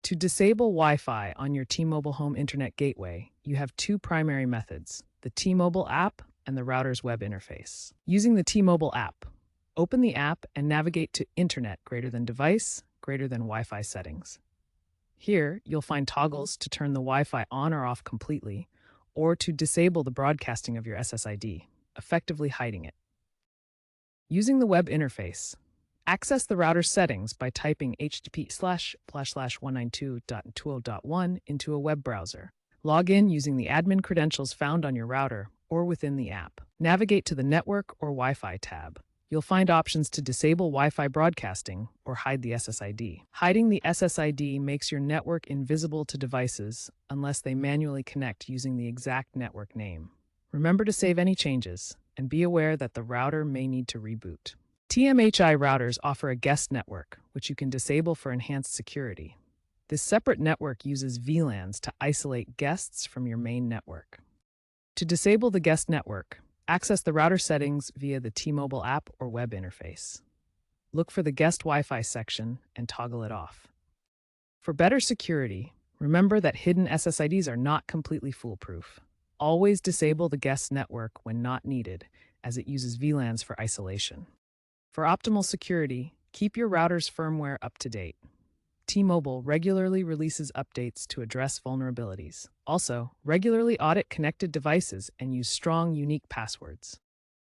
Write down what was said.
To disable Wi-Fi on your T-Mobile home internet gateway, you have two primary methods: the T-Mobile app and the router's web interface. Using the T-Mobile app, open the app and navigate to Internet greater than device greater than Wi-Fi settings. Here, you'll find toggles to turn the Wi-Fi on or off completely, or to disable the broadcasting of your SSID, effectively hiding it. Using the web interface, access the router settings by typing http://192.192.1 into a web browser. Log in using the admin credentials found on your router or within the app. Navigate to the Network or Wi-Fi tab. You'll find options to disable Wi-Fi broadcasting or hide the SSID. Hiding the SSID makes your network invisible to devices unless they manually connect using the exact network name. Remember to save any changes and be aware that the router may need to reboot. TMHI routers offer a guest network, which you can disable for enhanced security. This separate network uses VLANs to isolate guests from your main network. To disable the guest network, access the router settings via the T-Mobile app or web interface. Look for the guest Wi-Fi section and toggle it off. For better security, remember that hidden SSIDs are not completely foolproof. Always disable the guest network when not needed, as it uses VLANs for isolation. For optimal security, keep your router's firmware up to date. T-Mobile regularly releases updates to address vulnerabilities. Also, regularly audit connected devices and use strong, unique passwords.